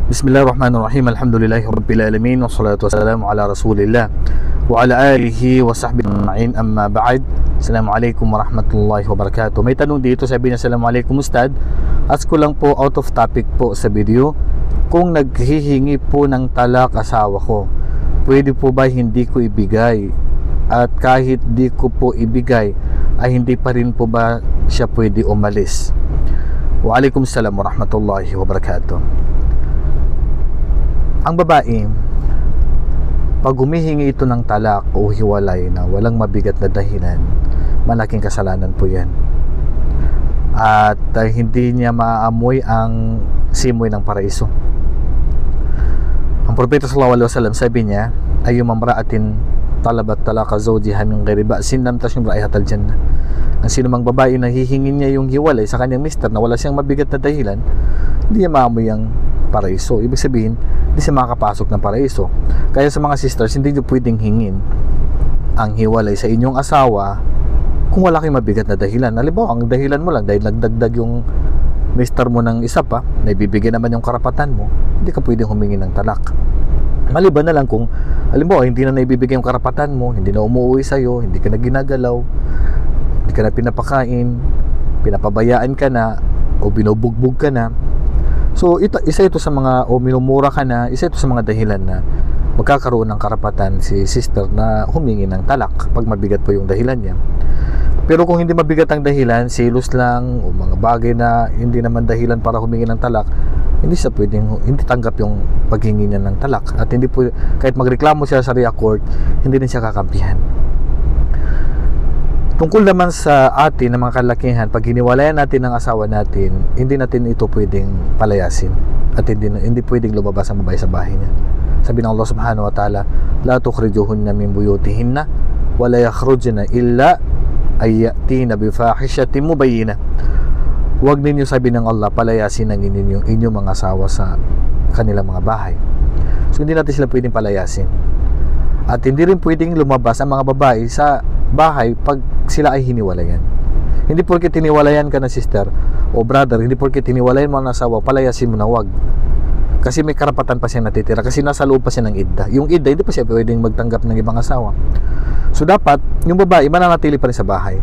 Bismillahirrahmanirrahim. Alhamdulillahi Rabbil Alamin. Wassalatu wassalamu ala Rasulillah wa ala alihi wa sahbihi ajma'in. Amma ba'd. Assalamualaikum warahmatullahi wabarakatuh. May tanong dito, sabi niya, Assalamualaikum Ustad. Ask ko lang po, out of topic po sa video. Kung naghihingi po ng talak asawa ko, pwede po ba hindi ko ibigay? At kahit di ko po ibigay, ay hindi pa rin po ba siya pwede umalis? Waalaikumsalam warahmatullahi wabarakatuh. Ang babae, pag humihingi ito ng talak o hiwalay na walang mabigat na dahilan, malaking kasalanan po yan. At hindi niya maamoy ang simoy ng paraiso. Ang Propeta sallallahu alaihi wasallam, sabi niya, ayyumam ra'atin talabat talaka zawjiha min ghairi ba'sin lam tashum ra'ihatal jannah. Ang sinumang babae na hihingin niya yung hiwalay sa kanyang mister na wala siyang mabigat na dahilan, hindi niya maamoy ang paraiso. Ibig sabihin, hindi siya makakapasok ng paraiso. Kaya sa mga sisters, hindi niyo pwedeng hingin ang hiwalay sa inyong asawa kung wala kayong mabigat na dahilan. Halimbawa, ang dahilan mo lang dahil nagdagdag yung mister mo ng isa pa, na ibibigay naman yung karapatan mo, hindi ka pwedeng humingi ng talak. Maliban na lang kung, halimbawa, hindi na naibibigay yung karapatan mo, hindi na umuwi sa'yo, hindi ka na ginagalaw, hindi ka na pinapakain, pinapabayaan ka na, o binubugbog ka na. So isa ito sa mga, o minumura ka na, isa ito sa mga dahilan na magkakaroon ng karapatan si sister na humingi ng talak pag mabigat po yung dahilan niya. Pero kung hindi mabigat ang dahilan, selos lang o mga bagay na hindi naman dahilan para humingi ng talak, hindi siya pwedeng, hindi tanggap yung paghingi niya ng talak. At hindi po, kahit magreklamo siya sa Sharia court, hindi din siya kakampihan. Tungkol naman sa atin ng mga kalakihan, pag hiniwalayan natin ng asawa natin, hindi natin ito pwedeng palayasin at hindi pwedeng lumabas ang babae sa bahay niya. Sabi ng Allah subhanahu wa ta'ala, la tukhrijuhunna min buyutihinna wa la yakhrujna illa ay yatina bi fahishatin mubayyinah. Huwag ninyo, sabi ng Allah, palayasin ang inyong mga asawa sa kanilang mga bahay. So hindi natin sila pwedeng palayasin. At hindi rin pwedeng lumabas ang mga babae sa bahay pag sila ay hiniwalayan. Hindi porke tiniwalayan ka na sister o brother, hindi porke tiniwalayan mo ang asawa, palayasin mo na, wag. Kasi may karapatan pa siya natitira, kasi nasa loob pa siya ng idda. Yung idda, hindi pa siya pwedeng magtanggap ng ibang asawa. So dapat, yung babae mananatili pa rin sa bahay.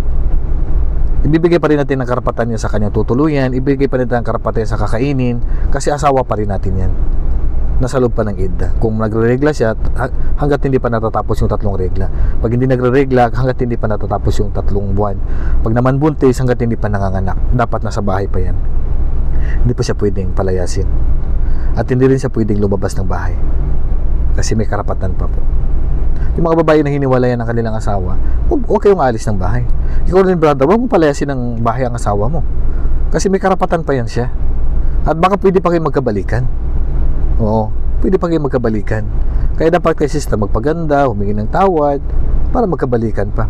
Ibibigay pa rin natin ang karapatan niya sa kanyang tutuluyan, ibibigay pa rin natin ang karapatan niya sa kakainin, kasi asawa pa rin natin yan. Nasa loob pa ng idda. Kung nagre-regla siya, hanggat hindi pa natatapos yung 3 regla. Pag hindi nagre-regla, hanggat hindi pa natatapos yung 3 buwan. Pag naman buntis, hanggat hindi pa nanganganak, dapat nasa bahay pa yan. Hindi pa siya pwedeng palayasin. At hindi rin siya pwedeng lumabas ng bahay. Kasi may karapatan pa po. Yung mga babae na hiniwalayan ng kanilang asawa, huwag kayong alis ng bahay. Ikaw rin, brother, huwag mo palayasin ng bahay ang asawa mo. Kasi may karapatan pa yan siya. At baka pwede pa kayong magkabalikan. Oo, pwede pa kayong magkabalikan. Kaya dapat kay sister magpaganda, humingi ng tawad para magkabalikan pa.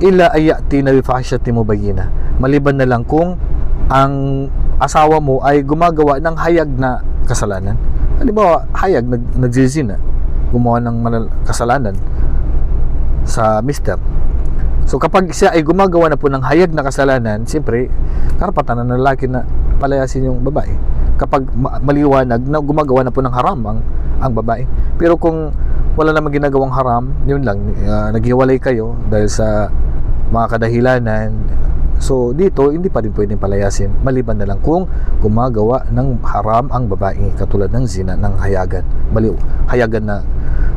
Ila ayati na bifahshatin mubayyina. Maliban na lang kung ang asawa mo ay gumagawa ng hayag na kasalanan. Halimbawa, hayag, nagzizina, gumawa ng kasalanan sa mister. So kapag siya ay gumagawa na po ng hayag na kasalanan, siyempre karapatan ng lalaki na palayasin yung babae. Kapag maliwanag na gumagawa na po ng haram ang babae. Pero kung wala namang ginagawang haram, yun lang, naghiwalay kayo dahil sa mga kadahilanan, so dito hindi pa rin pwedeng palayasin, maliban na lang kung gumagawa ng haram ang babae, katulad ng zina, ng hayagan. Hayagan na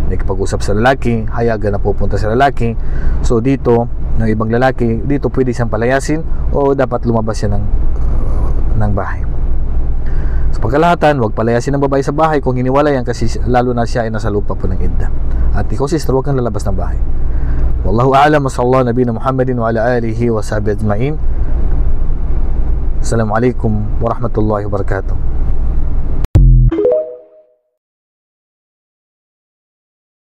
nakipag-usap sa lalaki, hayagan na pupunta sa lalaki. So dito, ng ibang lalaki, dito pwede siyang palayasin o dapat lumabas siya ng bahay. Sa pagkalahatan, huwag palayasin ng babae sa bahay kung hiniwalayan, kasi lalo na siya ay nasa lupa po ng idda. At ikaw sister, huwag kang lalabas ng bahay. Wallahu a'lam, wa sallallahu nabiyina Muhammadin wa ala alihi wa sahbihi ajma'in. Assalamualaikum warahmatullahi wabarakatuh.